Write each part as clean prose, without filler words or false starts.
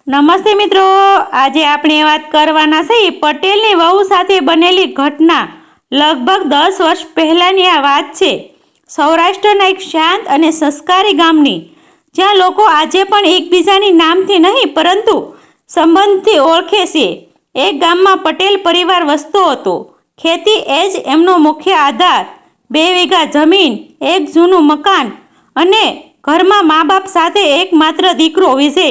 નમસ્તે મિત્રો, આજે આપણે વાત કરવાના છે પટેલની વહુ સાથે બનેલી ઘટના. લગભગ 10 વર્ષ પહેલાંની આ વાત છે. સૌરાષ્ટ્રના એક શાંત અને સંસ્કારી ગામની, જ્યાં લોકો આજે પણ એકબીજાની નામથી નહીં પરંતુ સંબંધથી ઓળખે છે. એક ગામમાં પટેલ પરિવાર વસતો હતો. ખેતી એ જ એમનો મુખ્ય આધાર. 2 વીઘા જમીન, એક જૂનું મકાન અને ઘરમાં મા બાપ સાથે એકમાત્ર દીકરો વિજય.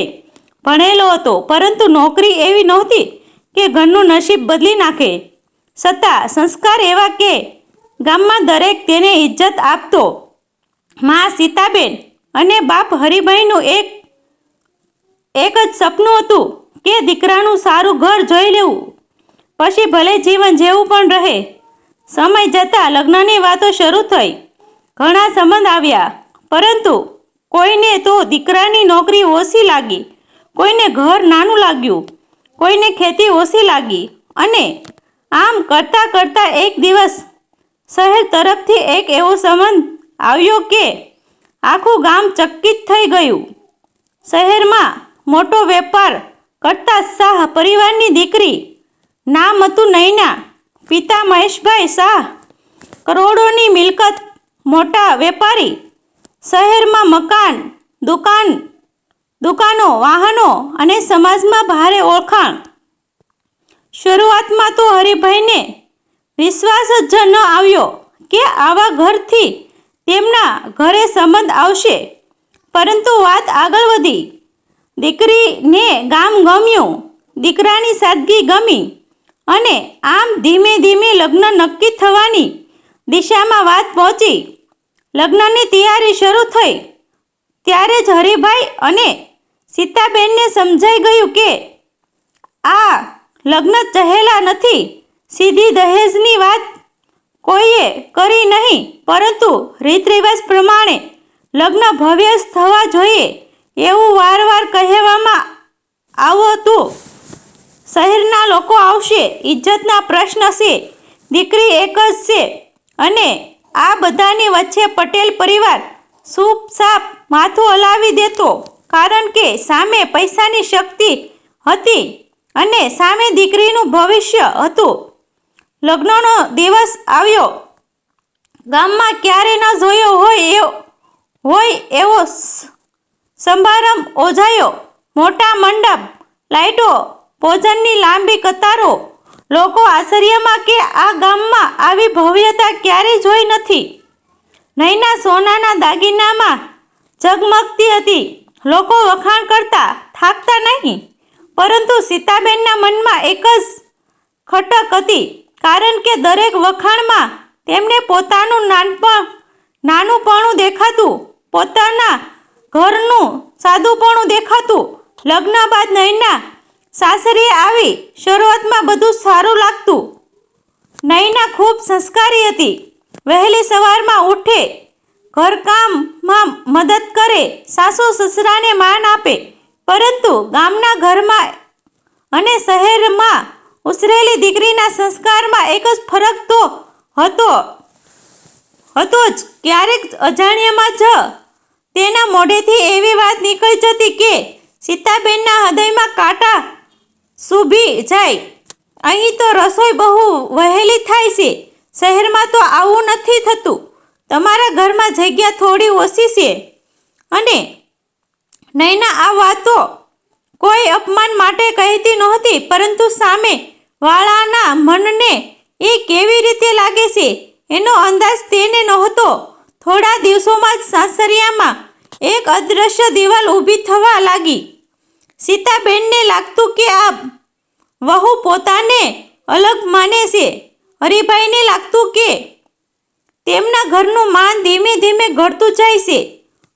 ભણેલો હતો, પરંતુ નોકરી એવી નહોતી કે ઘરનું નસીબ બદલી નાખે. છતાં સંસ્કાર એવા કે ગામમાં દરેક તેને ઇજ્જત આપતો. મા સીતાબેન અને બાપ હરિભાઈનું એક જ સપનું હતું કે દીકરાનું સારું ઘર જોઈ લેવું, પછી ભલે જીવન જેવું પણ રહે. સમય જતાં લગ્નની વાતો શરૂ થઈ. ઘણા સંબંધ આવ્યા, પરંતુ કોઈને તો દીકરાની નોકરી ઓછી લાગી, કોઈને ઘર નાનું લાગ્યું, કોઈને ખેતી ઓછી લાગી. અને આમ કરતાં કરતાં એક દિવસ શહેર તરફથી એક એવો સંબંધ આવ્યો કે આખું ગામ ચકિત થઈ ગયું. શહેરમાં મોટો વેપાર કરતા શાહ પરિવારની દીકરી, નામ હતું નૈના. પિતા મહેશભાઈ શાહ કરોડોની મિલકત, મોટા વેપારી. શહેરમાં મકાન, દુકાનો, વાહનો અને સમાજમાં ભારે ઓળખાણ. શરૂઆતમાં તો હરિભાઈને વિશ્વાસ જ ન આવ્યો કે આવા ઘરથી તેમના ઘરે સંબંધ આવશે. પરંતુ વાત આગળ વધી. દીકરીને ગામ ગમ્યું, દીકરાની સાદગી ગમી અને આમ ધીમે ધીમે લગ્ન નક્કી થવાની દિશામાં વાત પહોંચી. લગ્નની તૈયારી શરૂ થઈ ત્યારે જ હરિભાઈ અને સીતાબેનને સમજાઈ ગયું કે આ લગ્ન ચહેલા નથી. સીધી દહેજની વાત કોઈએ કરી નહીં, પરંતુ રીત રિવાજ પ્રમાણે લગ્ન ભવ્ય થવા જોઈએ એવું વારવાર કહેવામાં આવતું. શહેરના લોકો આવશે, ઇજ્જતના પ્રશ્ન છે, દીકરી એક જ છે. અને આ બધાની વચ્ચે પટેલ પરિવાર ચૂપચાપ માથું હલાવી દેતો, કારણ કે સામે પૈસાની શક્તિ હતી અને સામે દીકરીનું ભવિષ્ય હતું. લગ્નનો દિવસ આવ્યો. ગામમાં ક્યારે ન જોયો હોય એવો સમારંભ યોજાયો. મોટા મંડપ, લાઈટો, ભોજનની લાંબી કતારો. લોકો આશ્ચર્યમાં કે આ ગામમાં આવી ભવ્યતા ક્યારેય જોઈ નથી. નૈના સોનાના દાગીનામાં ઝગમગતી હતી. લોકો વખાણ કરતા થાકતા નહીં, પરંતુ સીતાબેનના મનમાં એક જ ખટક હતી, કારણ કે દરેક વખાણમાં તેમને પોતાનું નાનુપણું દેખાતું, પોતાના ઘરનું સાદુપણું દેખાતું. લગ્ન બાદ નૈના સાસરીએ આવી. શરૂઆતમાં બધું સારું લાગતું. નૈના ખૂબ સંસ્કારી હતી. વહેલી સવારમાં ઉઠે, ઘરકામમાં મદદ કરે, સાસુ સસરાને માન આપે. પરંતુ ગામના ઘરમાં અને શહેરમાં ઉછરેલી દીકરીના સંસ્કારમાં એક જ ફરક તો હતો જ. ક્યારેક અજાણ્યામાં જ તેના મોઢેથી એવી વાત નીકળી જતી કે સીતાબેનના હૃદયમાં કાંટા સૂભી જાય. અહીં તો રસોઈ બહુ વહેલી થાય છે, શહેરમાં તો આવું નથી થતું. તમારા ઘરમાં જગ્યા થોડી ઓછી છે. અને નૈના આ વાતો કોઈ અપમાન માટે કહેતી નહોતી, પરંતુ સામે વાળાના મનને એ કેવી રીતે લાગે છે એનો અંદાજ તેને નહોતો. થોડા દિવસોમાં જ સાસરિયામાં એક અદૃશ્ય દિવાલ ઊભી થવા લાગી. સીતાબેનને લાગતું કે આ વહુ પોતાને અલગ માને છે. હરિભાઈને લાગતું કે તેમના ઘરનું માન ધીમે ધીમે ઘટતું જાય છે.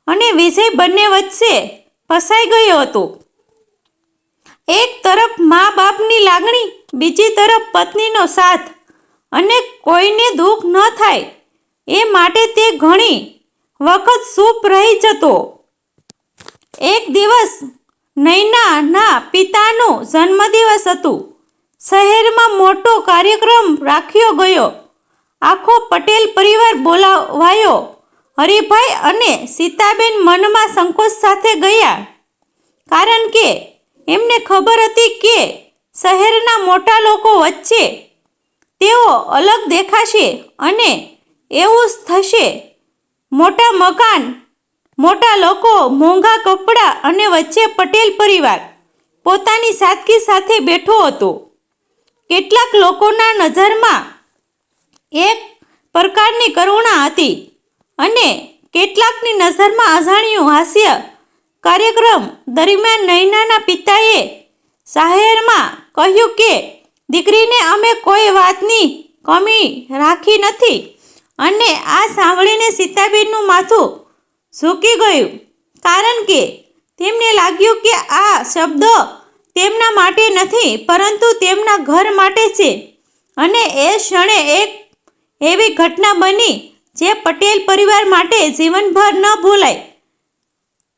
અને વિજય બંને વચ્ચે ફસાઈ ગયો હતો. એક તરફ મા બાપની લાગણી, બીજી તરફ પત્નીનો સાથ, અને કોઈને દુઃખ ન થાય એ માટે તે ઘણી વખત ચૂપ રહી જતો. એક દિવસ નૈનાના પિતાનું જન્મદિવસ હતું. શહેરમાં મોટો કાર્યક્રમ રાખ્યો ગયો. આખો પટેલ પરિવાર બોલાવાયો. હરિભાઈ અને સીતાબેન મનમાં સંકોચ સાથે ગયા, કારણ કે એમને ખબર હતી કે શહેરના મોટા લોકો વચ્ચે તેઓ અલગ દેખાશે અને એવું થશે. મોટા મકાન, મોટા લોકો, મોંઘા કપડાં અને વચ્ચે પટેલ પરિવાર પોતાની સાદગી સાથે બેઠો હતો. કેટલાક લોકોના નજરમાં એક પ્રકારની કરુણા હતી અને કેટલાકની નજરમાં અજાણ્યું હાસ્ય. કાર્યક્રમ દરમિયાન નૈનાના પિતાએ જાહેરમાં કહ્યું કે દીકરીને અમે કોઈ વાતની કમી રાખી નથી. અને આ સાંભળીને સીતાબેનનું માથું ઝૂકી ગયું, કારણ કે તેમને લાગ્યું કે આ શબ્દો તેમના માટે નથી પરંતુ તેમના ઘર માટે છે. અને એ ક્ષણે એક એવી ઘટના બની જે પટેલ પરિવાર માટે જીવનભર ન ભૂલાય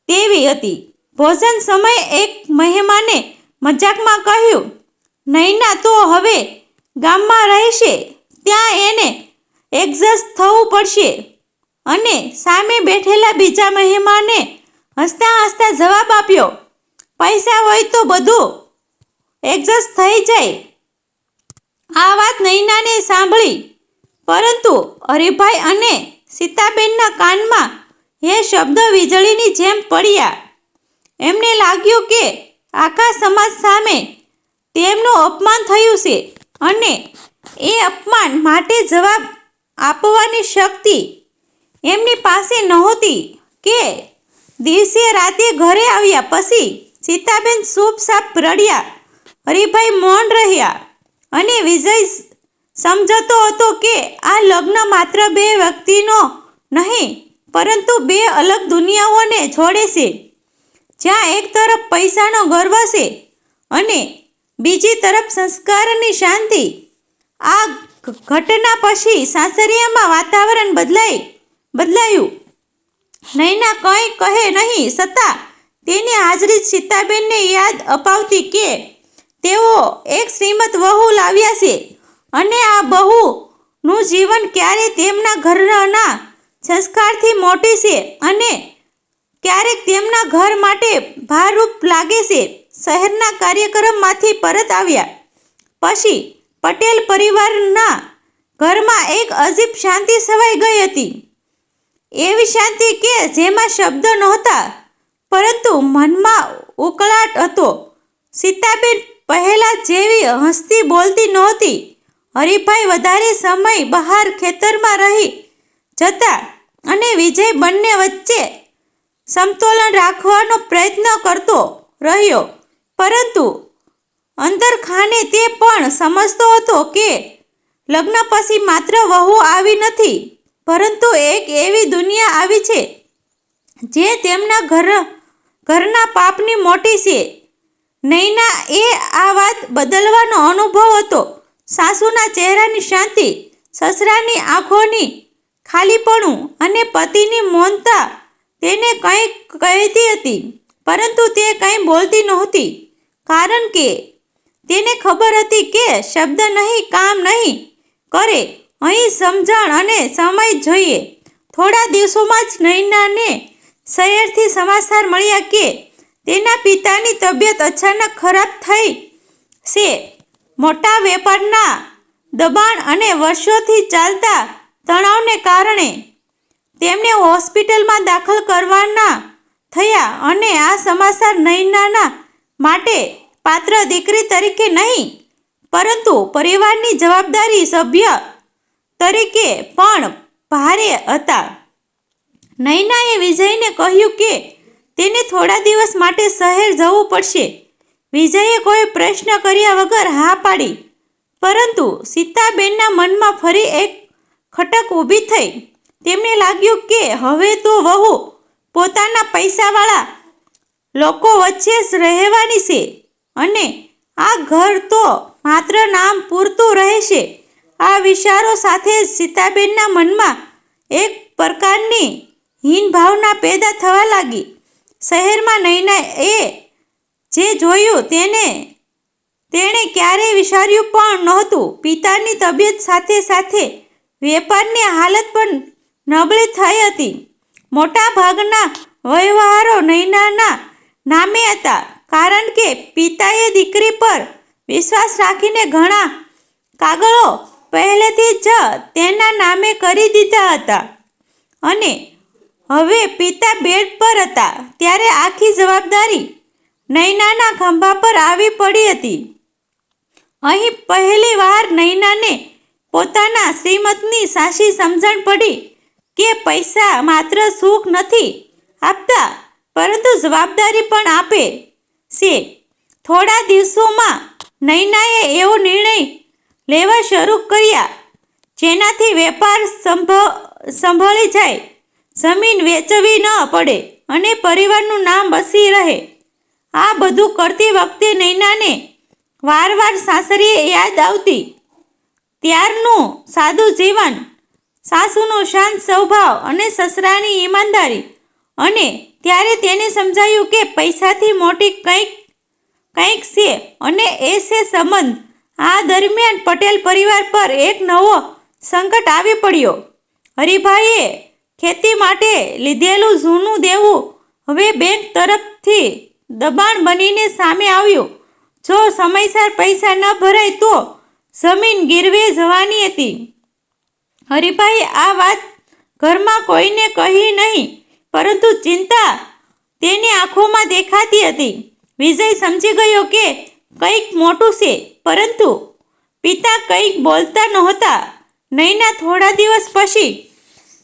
તેવી હતી. ભોજન સમયે એક મહેમાને મજાકમાં કહ્યું, નૈના તો હવે ગામમાં રહેશે, ત્યાં એને એડજસ્ટ થવું પડશે. અને સામે બેઠેલા બીજા મહેમાને હસતા હસતા જવાબ આપ્યો, પૈસા હોય તો બધું એડજસ્ટ થઈ જાય. આ વાત નૈનાને સાંભળી, પરંતુ હરિભાઈ અને સીતાબેનના કાનમાં એ શબ્દો વીજળીની જેમ પડ્યા. એમને લાગ્યું કે આખા સમાજ સામે તેમનું અપમાન થયું છે અને એ અપમાન માટે જવાબ આપવાની શક્તિ એમની પાસે નહોતી. કે દિવસે રાતે ઘરે આવ્યા પછી સીતાબેન ચૂપચાપ રડ્યા. હરિભાઈ મૌન રહ્યા અને વિજય સમજતો હતો કે આ લગ્ન માત્ર બે વ્યક્તિનો નહીં પરંતુ બે અલગ દુનિયાઓને જોડે છે, જ્યાં એક તરફ પૈસાનો ગર્વ છે અને બીજી તરફ સંસ્કારની શાંતિ. આ ઘટના પછી સાસરિયામાં વાતાવરણ બદલાયું. નૈના કંઈ કહે નહીં, છતાં તેની હાજરી સીતાબેનને યાદ અપાવતી કે તેઓ એક શ્રીમંત વહુ લાવ્યા છે અને આ બહુનું જીવન ક્યારેક તેમના ઘરના સંસ્કારથી મોટી છે અને ક્યારેક તેમના ઘર માટે ભારરૂપ લાગે છે. શહેરના કાર્યક્રમમાંથી પરત આવ્યા પછી પટેલ પરિવારના ઘરમાં એક અજીબ શાંતિ છવાઈ ગઈ હતી. એવી શાંતિ કે જેમાં શબ્દ નહોતા પરંતુ મનમાં ઉકળાટ હતો. સીતાબેન પહેલા જેવી હસતી બોલતી નહોતી. હરિભાઈ વધારે સમય બહાર ખેતરમાં રહી જતા અને વિજય બંને વચ્ચે સમતોલન રાખવાનો પ્રયત્ન કરતો રહ્યો, પરંતુ અંદરખાને તે પણ સમજતો હતો કે લગ્ન પછી માત્ર વહુ આવી નથી પરંતુ એક એવી દુનિયા આવી છે જે તેમના ઘરના પાપની મોટી છે. નૈના એ આ વાત બદલવાનો અનુભવ હતો. સાસુના ચહેરાની શાંતિ, સસરાની આંખોની ખાલીપણું અને પતિની મૌનતા તેને કંઈક કહેતી હતી, પરંતુ તે કંઈ બોલતી નહોતી, કારણ કે તેને ખબર હતી કે શબ્દ નહીં કામ નહીં કરે. અહીં સમજણ અને સમય જોઈએ. થોડા દિવસોમાં જ નૈનાને શહેરથી સમાચાર મળ્યા કે તેના પિતાની તબિયત અચાનક ખરાબ થઈ છે. મોટા વેપારના દબાણ અને વર્ષોથી ચાલતા તણાવને કારણે તેમને હોસ્પિટલમાં દાખલ કરવાના થયા. અને આ સમાચાર નૈનાના માટે પાત્ર દીકરી તરીકે નહીં પરંતુ પરિવારની જવાબદારી સભ્ય તરીકે પણ ભારે હતા. નૈનાએ વિજયને કહ્યું કે તેને થોડા દિવસ માટે શહેર જવું પડશે. વિજયે કોઈ પ્રશ્ન કર્યા વગર હા પાડી, પરંતુ સીતાબેનના મનમાં ફરી એક ખટક ઊભી થઈ. તેમને લાગ્યું કે હવે તો વહુ પોતાના પૈસાવાળા લોકો વચ્ચે જ રહેવાની છે અને આ ઘર તો માત્ર નામ પૂરતું રહેશે. આ વિચારો સાથે જ સીતાબેનના મનમાં એક પ્રકારની હીન ભાવના પેદા થવા લાગી. શહેરમાં નૈનાએ જે જોયું તેણે ક્યારેય વિચાર્યું પણ નહોતું. પિતાની તબિયત સાથે સાથે વેપારની હાલત પણ નબળી થઈ હતી. મોટા ભાગના વ્યવહારો નૈનાના નામે હતા કારણ કે પિતાએ દીકરી પર વિશ્વાસ રાખીને ઘણા કાગળો પહેલેથી જ તેના નામે કરી દીધા હતા અને હવે પિતા બેડ પર હતા ત્યારે આખી જવાબદારી નૈનાના ખંભા પર આવી પડી હતી. અહીં પહેલી વાર નૈનાને પોતાના શ્રીમતની સાચી સમજણ પડી કે પૈસા માત્ર સુખ નથી આપતા પરંતુ જવાબદારી પણ આપે છે. થોડા દિવસોમાં નૈનાએ એવો નિર્ણય લેવા શરૂ કર્યા જેનાથી વેપાર સંભળી જાય, જમીન વેચવી ન પડે અને પરિવારનું નામ બસી રહે. આ બધું કરતી વખતે નૈનાને વારવાર સાસરીએ યાદ આવતી. ત્યારનું સાદું જીવન, સાસુનો શાંત સ્વભાવ અને સસરાની ઈમાનદારી, અને ત્યારે તેને સમજાયું કે પૈસાથી મોટી કંઈક છે અને એ છે સંબંધ. આ દરમિયાન પટેલ પરિવાર પર એક નવો સંકટ આવી પડ્યો. હરિભાઈએ ખેતી માટે લીધેલું જૂનું દેવું હવે બેંક તરફથી દબાણ બનીને સામે આવ્યું. જો સમયસર પૈસા ન ભરાય તો જમીન ગીરવે જવાની હતી. હરિભાઈએ આ વાત ઘરમાં કોઈને કહી નહીં, પરંતુ ચિંતા તેની આંખોમાં દેખાતી હતી. વિજય સમજી ગયો કે કંઈક મોટું છે, પરંતુ પિતા કંઈક બોલતા નહોતા. નૈના થોડા દિવસ પછી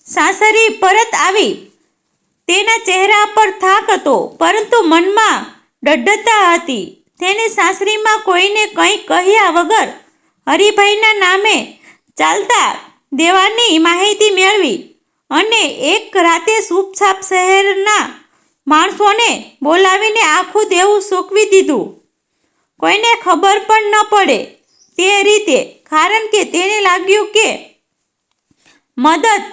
સાસરી પરત આવી. તેના ચહેરા પર થાક હતો, પરંતુ મનમાં દૃઢતા હતી. તેને સાસરીમાં કોઈને કંઈ કહ્યા વગર હરિભાઈના નામે ચાલતા દેવાની માહિતી મેળવી અને એક રાતે ચૂપચાપ શહેરના માણસોને બોલાવીને આખું દેવું ચૂકવી દીધું. કોઈને ખબર પણ ન પડે તે રીતે, કારણ કે તેને લાગ્યું કે મદદ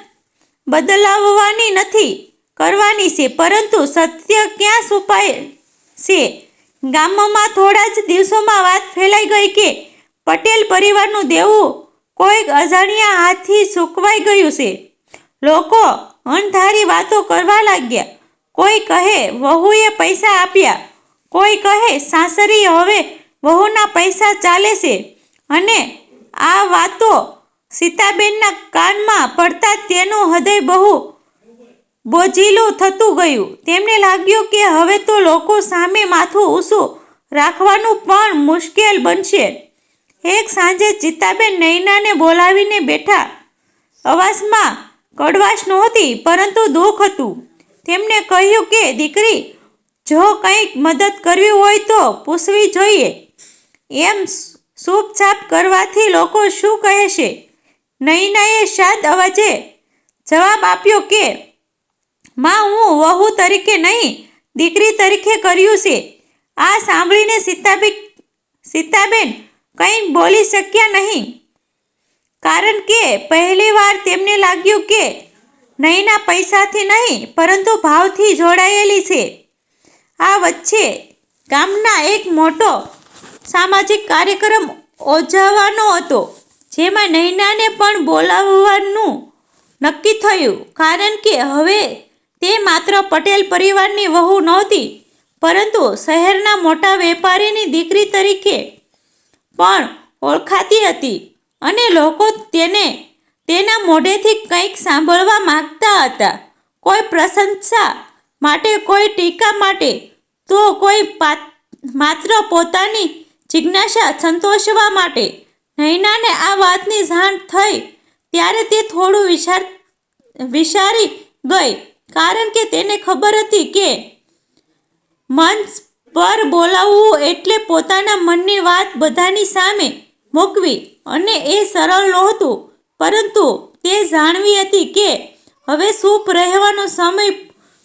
બદલાવવાની નથી કરવાની છે, પરંતુ સત્ય ક્યાં છુપાય છે. ગામમાં થોડા જ દિવસોમાં વાત ફેલાઈ ગઈ કે પટેલ પરિવારનું દેવું કોઈક અજાણ્યા હાથથી ચૂકવાઈ ગયું છે. લોકો અણધારી વાતો કરવા લાગ્યા. કોઈ કહે વહુએ પૈસા આપ્યા, કોઈ કહે સાસરી હવે વહુના પૈસા ચાલે છે. અને આ વાતો સીતાબેનના કાનમાં પડતા તેનું હૃદય બહુ બોજીલું થતું ગયું. તેમને લાગ્યું કે હવે તો લોકો સામે માથું ઊંચું રાખવાનું પણ મુશ્કેલ બનશે. એક સાંજે ચિત્તાબેન નૈનાને બોલાવીને બેઠા. અવાજમાં કડવાશ નહોતી, પરંતુ દુઃખ હતું. તેમણે કહ્યું કે દીકરી, જો કંઈક મદદ કરવી હોય તો પૂછવી જોઈએ. એમ ચૂપચાપ કરવાથી લોકો શું કહેશે? નૈનાએ શાંત અવાજે જવાબ આપ્યો કે માં, હું વહુ તરીકે નહીં, દીકરી તરીકે કર્યું છે. આ સાંભળીને સીતાબેન કંઈ બોલી શક્યા નહીં, કારણ કે પહેલીવાર તેમને લાગ્યું કે નૈના પૈસાથી નહીં પરંતુ ભાવથી જોડાયેલી છે. આ વચ્ચે ગામના એક મોટો સામાજિક કાર્યક્રમ યોજવાનો હતો, જેમાં નૈનાને પણ બોલાવવાનું નક્કી થયું, કારણ કે હવે તે માત્ર પટેલ પરિવારની વહુ નહોતી, પરંતુ શહેરના મોટા વેપારીની દીકરી તરીકે પણ ઓળખાતી હતી. અને લોકો તેના મોઢેથી કંઈક સાંભળવા માંગતા હતા. કોઈ પ્રશંસા માટે, કોઈ ટીકા માટે, તો કોઈ માત્ર પોતાની જિજ્ઞાસા સંતોષવા માટે. નૈનાને આ વાતની જાણ થઈ ત્યારે તે થોડું વિચારી ગઈ, કારણ કે તેને ખબર હતી કે મંચ પર બોલાવવું એટલે પોતાના મનની વાત બધાની સામે મૂકવી, અને એ સરળ નહોતું. પરંતુ તે જાણવી હતી કે હવે ચૂપ રહેવાનો સમય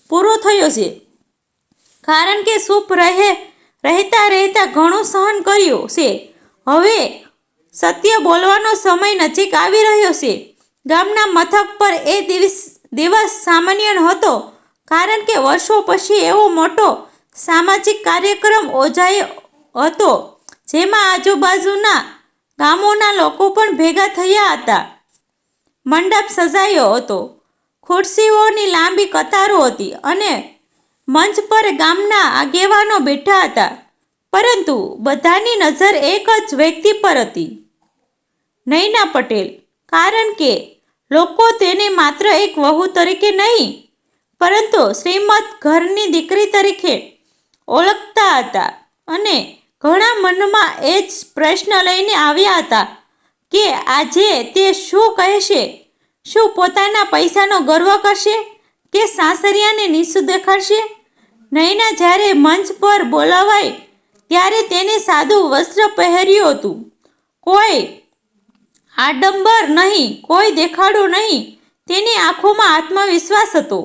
પૂરો થયો છે, કારણ કે ચૂપ રહેતા ઘણું સહન કર્યું છે. હવે સત્ય બોલવાનો સમય નજીક આવી રહ્યો છે. ગામના મથક પર એ દિવસ સામાન્ય નહોતો, કારણ કે વર્ષો પછી એવો મોટો સામાજિક કાર્યક્રમ યોજાયો હતો, જેમાં આજુબાજુના ગામોના લોકો પણ ભેગા થયા હતા. મંડપ સજાયો હતો, ખુરશીઓની લાંબી કતારો હતી અને મંચ પર ગામના આગેવાનો બેઠા હતા, પરંતુ બધાની નજર એક જ વ્યક્તિ પર હતી, નૈના પટેલ. કારણ કે લોકો તેને માત્ર એક વહુ તરીકે નહીં, પરંતુ શ્રીમંત ઘરની દીકરી તરીકે ઓળખતા હતા અને ઘણા મનમાં એ જ પ્રશ્ન લઈને આવ્યા હતા કે આજે તે શું કહેશે? શું પોતાના પૈસાનો ગર્વ કરશે કે સાસરિયાને નીચું દેખાડશે? નૈના જ્યારે મંચ પર બોલાવાઈ ત્યારે તેને સાદું વસ્ત્ર પહેર્યું હતું. કોઈ આડંબર નહીં, કોઈ દેખાડું નહીં. તેની આંખોમાં આત્મવિશ્વાસ હતો,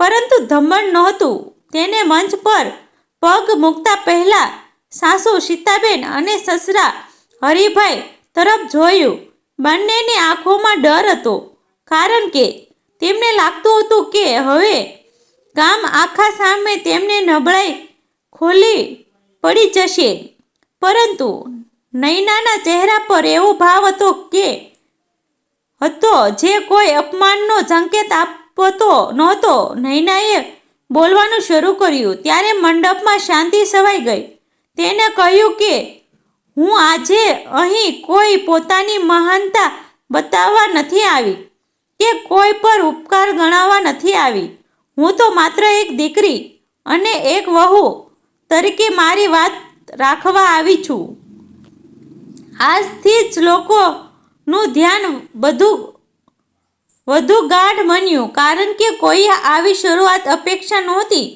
પરંતુ ધમંડ નહોતું. તેને મંચ પર પગ મૂકતા પહેલા સાસુ સીતાબેન અને સસરા હરિભાઈ તરફ જોયું. બંનેની આંખોમાં ડર હતો, કારણ કે તેમને લાગતું હતું કે હવે ગામ આખા સામે તેમને નબળાઈ ખોલી પડી જશે. પરંતુ નૈનાના ચહેરા પર એવો ભાવ હતો જે કોઈ અપમાનનો સંકેત આપતો નહોતો. નૈનાએ બોલવાનું શરૂ કર્યું ત્યારે મંડપમાં શાંતિ છવાઈ ગઈ. તેને કહ્યું કે હું આજે અહીં કોઈ પોતાની મહાનતા બતાવવા નથી આવી કે કોઈ પર ઉપકાર ગણાવવા નથી આવી. હું તો માત્ર એક દીકરી અને એક વહુ તરીકે મારી વાત રાખવા આવી છું. આજથી જ લોકોનું ધ્યાન વધુ ગાઢ બન્યું, કારણ કે કોઈએ આવી શરૂઆત અપેક્ષા નહોતી.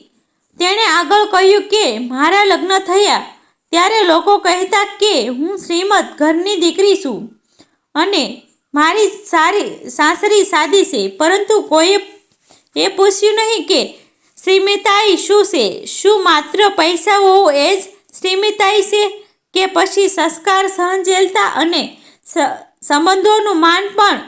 તેણે આગળ કહ્યું કે મારા લગ્ન થયા ત્યારે લોકો કહેતા કે હું શ્રીમંત ઘરની દીકરી છું અને મારી સાસરી સાદી છે, પરંતુ કોઈએ એ પૂછ્યું નહીં કે શ્રીમતાઈ શું છે? શું માત્ર પૈસા હોવું એ જ શ્રીમતાઈ છે કે પછી સંસ્કાર, સહનશીલતા અને સંબંધોનું માન પણ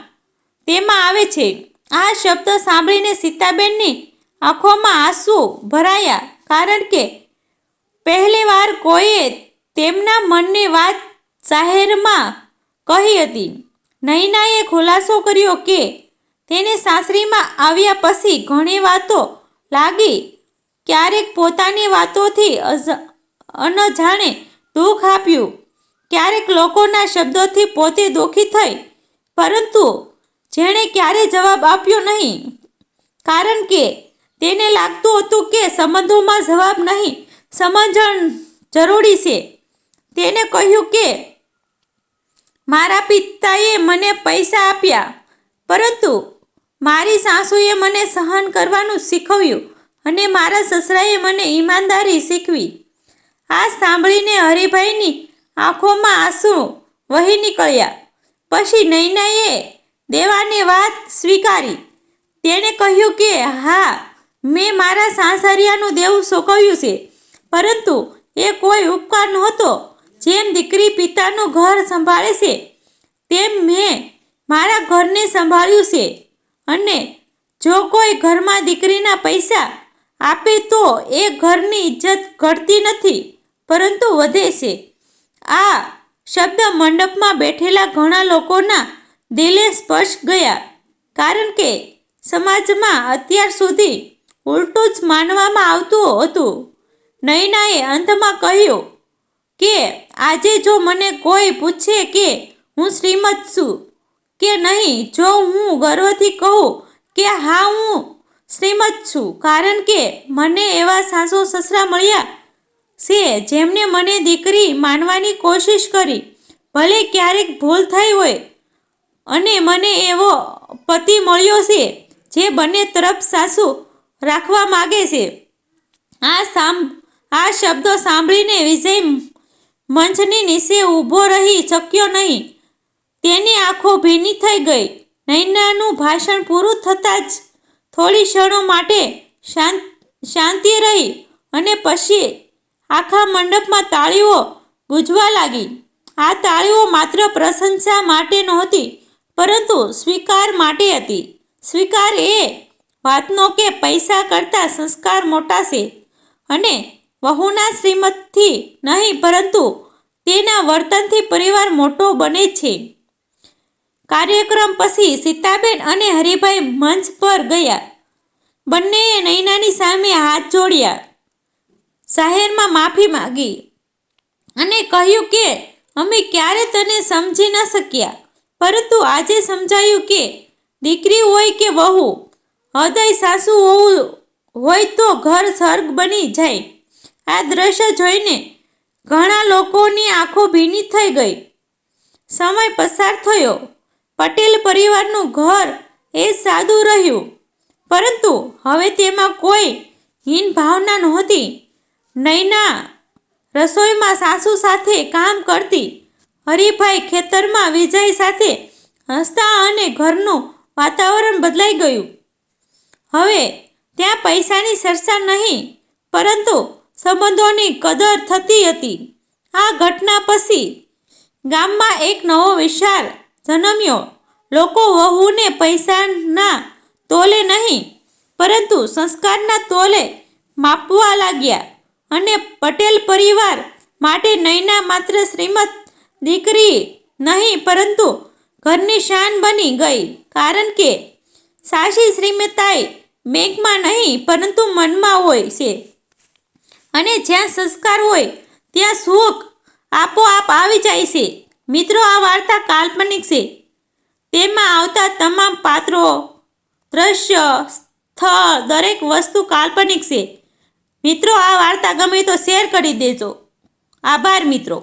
તેમાં આવે છે? આ શબ્દ સાંભળીને સીતાબેનની આંખોમાં આંસુ ભરાયા, કારણ કે પહેલીવાર કોઈએ તેમના મનની વાત જાહેરમાં કહી હતી. નૈનાએ ખુલાસો કર્યો કે તેને સાસરીમાં આવ્યા પછી ઘણી વાતો લાગી. ક્યારેક પોતાની વાતોથી અનજાણે દુઃખ આપ્યું, ક્યારેક લોકોના શબ્દોથી પોતે દુઃખી થઈ, પરંતુ જેણે ક્યારેય જવાબ આપ્યો નહીં, કારણ કે તેને લાગતું હતું કે સંબંધોમાં જવાબ નહીં, સમજણ જરૂરી છે. તેને કહ્યું કે મારા પિતાએ મને પૈસા આપ્યા, પરંતુ મારી સાસુએ મને સહન કરવાનું શીખવ્યું અને મારા સસરાએ મને ઈમાનદારી શીખવી. આ સાંભળીને હરિભાઈની આંખોમાં આંસુ વહી નીકળ્યા. પછી નૈનાએ દેવાની વાત સ્વીકારી. તેણે કહ્યું કે હા, મેં મારા સાસરિયાનું દેવું ચૂકવ્યું છે, પરંતુ એ કોઈ ઉપકાર નહોતો. જેમ દીકરી પિતાનું ઘર સંભાળે છે, તેમ મેં મારા ઘરને સંભાળ્યું છે. અને જો કોઈ ઘરમાં દીકરીના પૈસા આપે તો એ ઘરની ઇજ્જત ઘટતી નથી, પરંતુ વધે છે. આ શબ્દ મંડપમાં બેઠેલા ઘણા લોકોના દિલે સ્પર્શ ગયા, કારણ કે સમાજમાં અત્યાર સુધી ઉલટું જ માનવામાં આવતું હતું. નૈનાએ અંતમાં કહ્યું કે આજે જો મને કોઈ પૂછે કે હું શ્રીમંત છું કે નહીં, જો હું ગર્વથી કહું કે હા, હું શ્રીમંત છું, કારણ કે મને એવા સાસુ સસરા મળ્યા છે જેમણે મને દીકરી માનવાની કોશિશ કરી, ભલે ક્યારેક ભૂલ થઈ હોય, અને મને એવો પતિ મળ્યો છે જે બંને તરફ સાસુ રાખવા માગે છે. આ શબ્દો સાંભળીને વિજય મંચની નીચે ઊભો રહી શક્યો નહીં. તેની આંખો ભીની થઈ ગઈ. નૈનાનું ભાષણ પૂરું થતાં જ થોડી ક્ષણો માટે શાંતિ રહી અને પછી આખા મંડપમાં તાળીઓ ગૂંજવા લાગી. આ તાળીઓ માત્ર પ્રશંસા માટે નહોતી, પરંતુ સ્વીકાર માટે હતી. સ્વીકાર એ વાતનો કે પૈસા કરતાં સંસ્કાર મોટા છે, અને વહુના શ્રીમતથી નહીં, પરંતુ તેના વર્તનથી પરિવાર મોટો બને છે. કાર્યક્રમ પછી સીતાબેન અને હરિભાઈ મંચ પર ગયા. બંનેએ નૈનાની સામે હાથ જોડ્યા, જાહેરમાં માફી માંગી અને કહ્યું કે અમે ક્યારે તને સમજી ન શક્યા, પરંતુ આજે સમજાયું કે દીકરી હોય કે વહુ, હૃદય સાસુ હોવું હોય તો ઘર સ્વર્ગ બની જાય. આ દ્રશ્ય જોઈને ઘણા લોકોની આંખો ભીની થઈ ગઈ. સમય પસાર થયો. પટેલ પરિવારનું ઘર એ સાદું રહ્યું, પરંતુ હવે તેમાં કોઈ હીન ભાવના નહોતી. નૈના રસોઈમાં સાસુ સાથે કામ કરતી, હરિભાઈ ખેતરમાં વિજય સાથે હસતા અને ઘરનું વાતાવરણ બદલાઈ ગયું. હવે ત્યાં પૈસાની ચર્ચા નહીં, પરંતુ સંબંધોની કદર થતી હતી. આ ઘટના પછી ગામમાં એક નવો વિચાર જન્મ્યો. લોકો વહુને પૈસાના તોલે નહીં, પરંતુ સંસ્કારના તોલે માપવા લાગ્યા અને પટેલ પરિવાર માટે નૈના માત્ર શ્રીમંત દીકરી નહીં, પરંતુ ઘરની શાન બની ગઈ. કારણ કે સાચી શ્રીમંતાઈ બેંકમાં નહીં, પરંતુ મનમાં હોય છે. અને જ્યાં સંસ્કાર હોય ત્યાં સુખ આપોઆપ આવી જાય છે. મિત્રો, આ વાર્તા કાલ્પનિક છે. તેમાં આવતા તમામ પાત્રો, દ્રશ્ય, સ્થળ, દરેક વસ્તુ કાલ્પનિક છે. મિત્રો, આ વાર્તા ગમે તો શેર કરી દેજો. આભાર મિત્રો.